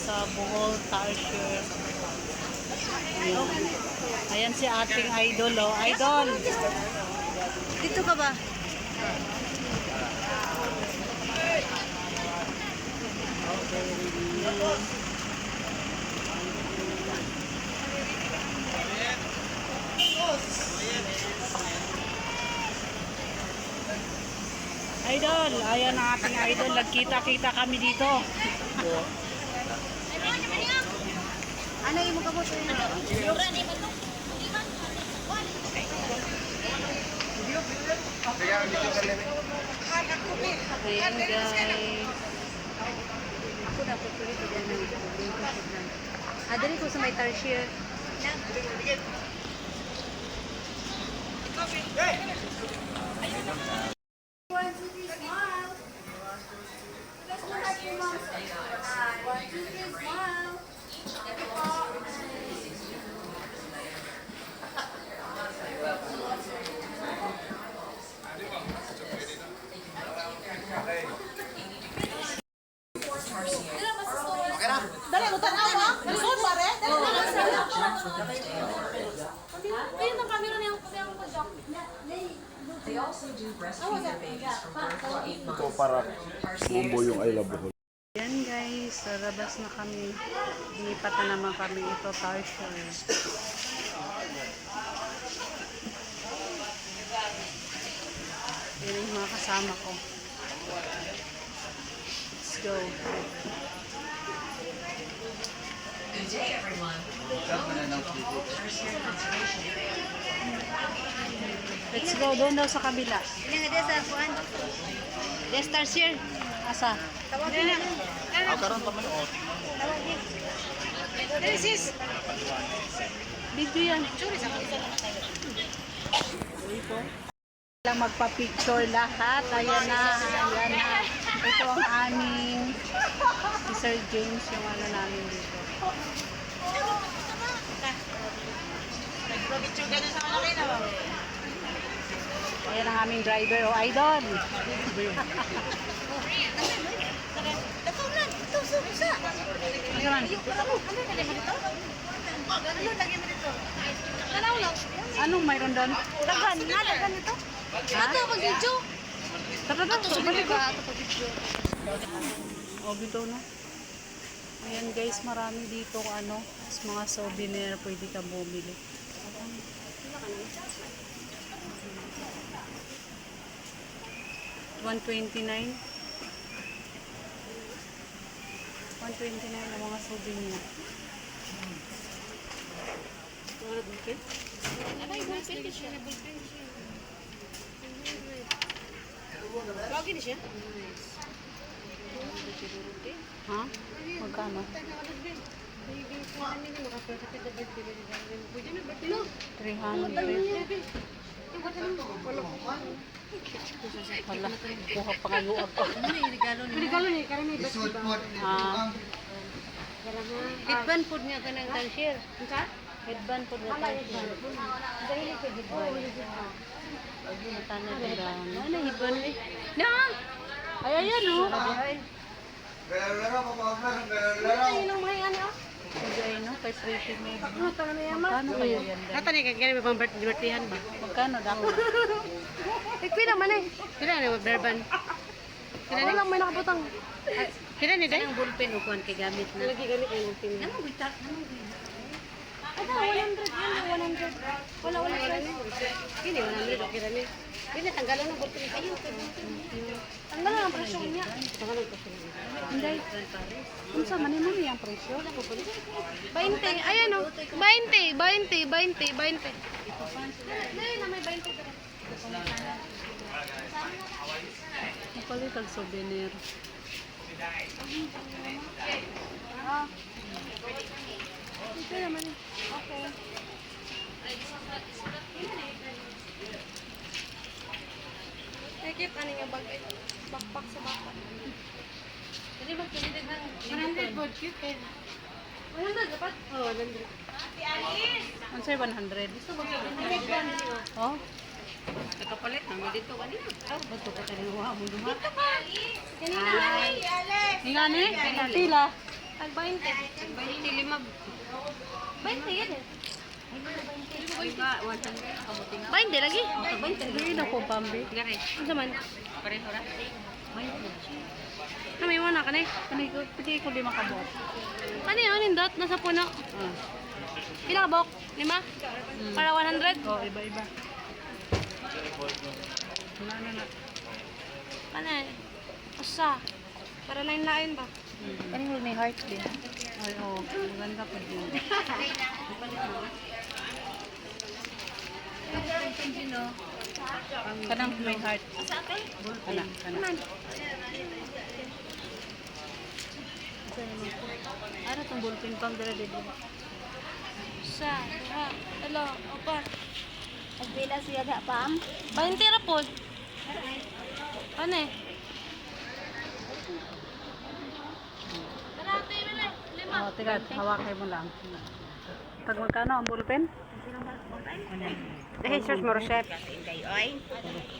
sa Bohol Tarsier. Ayan si ating idol, oh. Idol! Dito ka ba? Idol, ayan ang ating idol. Nagkita-kita kami dito. Ano yung mga boto? Ayan guys. Ako dapat tuloy ko dyan ng dali ko sa may tarsier. Dali, utanaw ha? Lisod pare? Dali, ayun ang camera niya ang pag-jack. They also do breastfeed their babies from birth to 8 months. Ito para bumbo yung I Love Bohol. Ayan guys, sa labas na kami. Inipat na naman kami ito, Tarsier. Yan yung mga kasama ko. Let's go. Good day, everyone. Tarsier Conservation Area. Let's go, doon daw sa kabila. Hindi nga sa kuan. Yes, Tarsier. Asa? Tawagin na. Karon pa man o. Dali sis. Video yan. Lang magpa-picture lahat. Ayan na, ayan na. Ito ang aming si Sir James, yung ano namin dito. Ayan ang aming driver, o idol. Anong mayroon doon? Dagan ito. Ha? Ito mag-video. Tara na, balik ko. Ito pag-video. O, bito na. Ayan guys, marami dito ano, mga souvenir, pwede ka bumili. 129. 129 ang mga souvenir. Lagi ni siya. Ha? Magkano? 300. Wala, kuha pa kayo ako. Regalo ni karami Ah, Headband pod niya kanang tarsier. headband po na tayo. Dahil ko headband. Tanay ko lang. Ano headband ni? Na. Ay, ayan o. Ano yung mga ano? Ay, no, kay Pretty Maid. Ano tama na yaman? Magkano kaya yan? Kata ni kagani ba pang birthday ba? Magkano dako? Pila man eh. Pila na berban. Pila ni lang may nakabutang. Pila ni day? Ang bullpen o kuhan kay gamit na. Lagi gamit ay pin. Ano bitak? Ano Ada 100 yan, 100. Wala price. Kini 100 okay ra ni. Pila tanggalan ng bulto ni kayo. Tanggalan ang presyo niya. Tanggalan ang presyo niya. Hindi. Unsa man mo niyang presyo? 20. Ayan o. 20. 20. 20. 20. Dahil na may 20 ka. Mapalit ang souvenir. Ah. Ito naman eh. Okay. Nakikip ano yung backpack sa backpack. Hindi ba pinitid ng 100 board cute eh. 100 dapat? Oo, 100. Ano sa'yo 100? Gusto mo sabihin? Oh? Nakapalit namin dito kanina. Oh, bato ka tayo mo duha. Kanina. Nga ni? Pila? Tag 20. 25. 20 yan eh. 20 lagi. 20. Hindi na ko pambi. Gari. Ano man? Pareho ra. May mana ka na eh. Pwede ko di makabot. Ano yun? Nindot? Nasa puno. Ah. Pila ka bok? 5? Para 100? Oh, iba-iba. Na. Ano eh? Usa. Para lain-lain ba? Ano yung may heart din? Ay, oo. Maganda pa din. Kanang may heart. Kanang. Ano itong ballpen pang dala dito? Usa. Dalo. Opa. Pagpila siya ga pam. 20 ra po. Ano eh? Oh, tiga, hawakay mo lang. Pag magkano ang ballpen? Dahil search mo chef.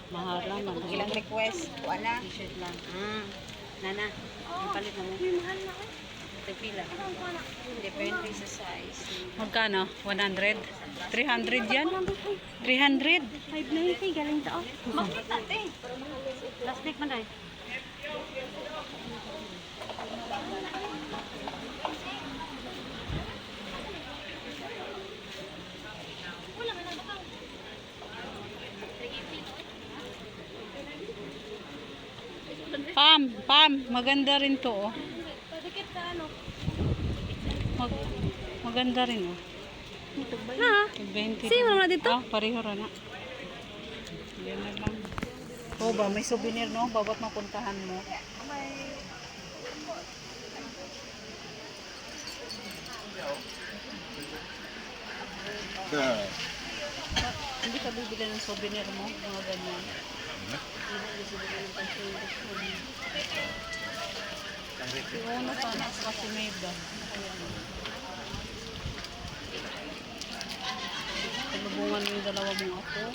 Mahal naman. Ilang request? Wala. T-shirt lang. Nana, ang palit mo. Pila. Depende sa size. Magkano? 100? 300 yan? 300? 590 galing tao. Bakit ate? Plastic man dahil. Pam, maganda rin to, oh. Padikit sa ano? Maganda rin, oh. Na? 20. Sino na dito? Ah, pareho ra na. Yan na lang. Oh, ba, may souvenir, no? Bawat mapuntahan mo. Hindi ka bibili ng souvenir mo, mga ganyan. Yung una sana kasi may ba. Talubungan mo yung dalawa mong ako.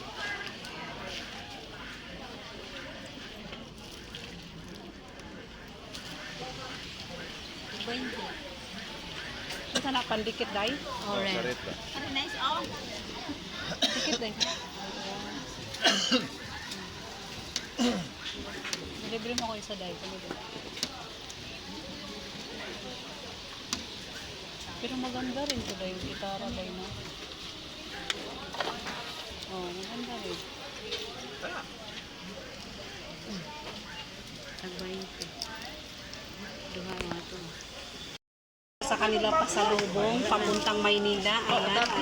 Ito na pandikit dahil? Orange. Nice oh. Dikit dahil. Libre mo ko isa dahil. Pero maganda rin ito dahil yung gitara dahil na. Oh, maganda rin. Tag-20. Duha nga ito. Sa kanila pasalubong, papuntang Maynila.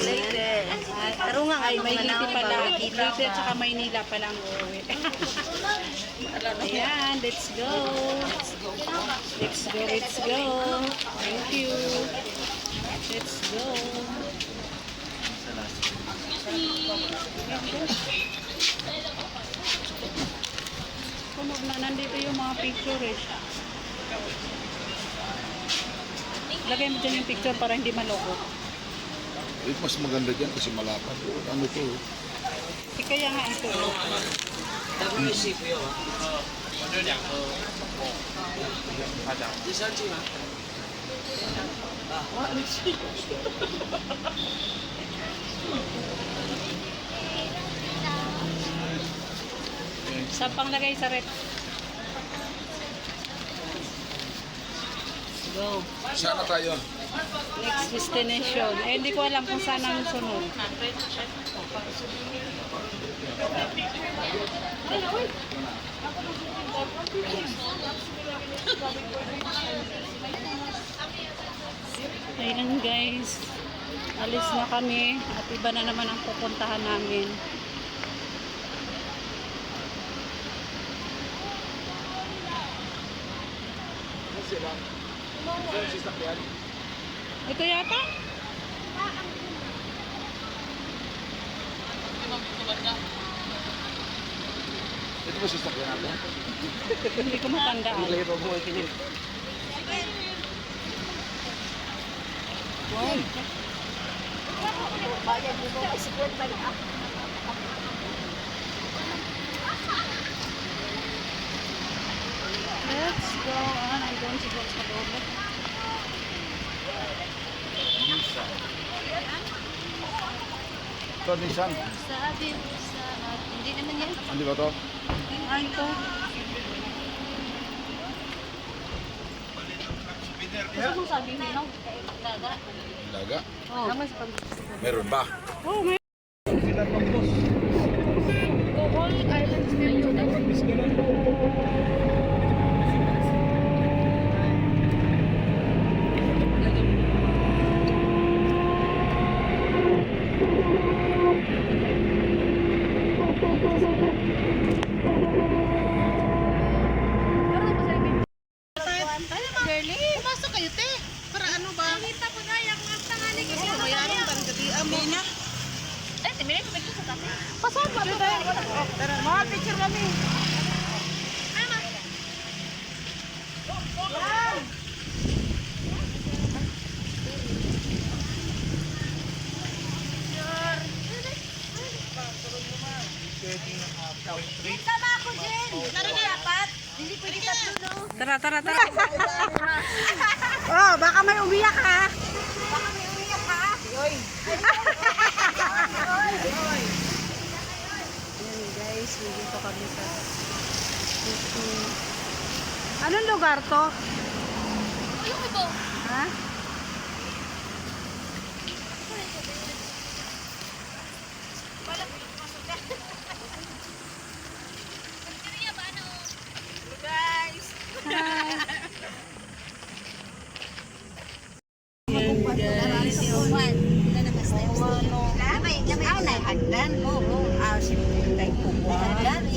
Ayan. Tarungan Ay, may liti pala. Liti at saka Maynila pala ang uuwi. Ayan, let's go. Let's go, let's go. Thank you. Let's go. Kung nandito yung mga picture eh. Lagay mo dyan yung picture para hindi maloko. Eh, mas maganda dyan kasi malapad. Ano to? Eh, kaya nga ito. Sa panglagay sa rep. Go. Sana tayo. Next destination. Eh, hindi ko alam kung saan ang sunod. Ayan guys. Alis na kami. At iba na naman ang pupuntahan namin. Ito yata? Ito ba sasakyan natin? Hindi ko matandaan. Wow. Bayad mo ko support pa na. Let's go on. I'm going to go sa loob. Ito, Nissan. Sabi sa hindi naman yan. Hindi ba to? Ay, ito. Gusto mong sabi mo, no? Daga. Laga. Oh. Meron ba? Bohol Island Spiritual. Pumasok kayo, te. Para ano ba? Bayaran ba ang gabi mo? Pasok pa ito tayo. Tara, mga picture kami. Tara, tara, tara. Oh, baka may umiyak ha. Ayan guys, dito kami sa anong lugar to? Ha?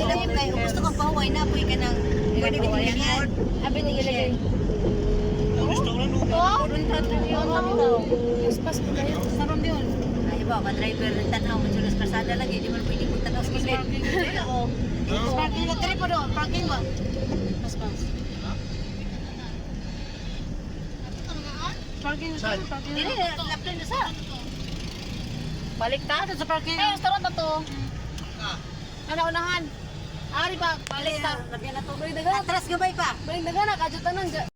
Ayan guys. Gusto kong pahuway na apoy ka ng pwede ka din yan. Abi ni ilagay. Pas mo kayo. Sarong yun. Ay ba, driver ng tanaw mo sa kasada lagi, di mo pwede mo tanaw sa gilid. Parking na trip do, parking ba? Pas. Parking na parking. Dili laplan na sa. Balik ta sa parking. Eh, restaurant na to. Ano unahan? Ari ba? Balik ta. Lagyan na to. Atras gabay pa. Balik daga na kajutan nang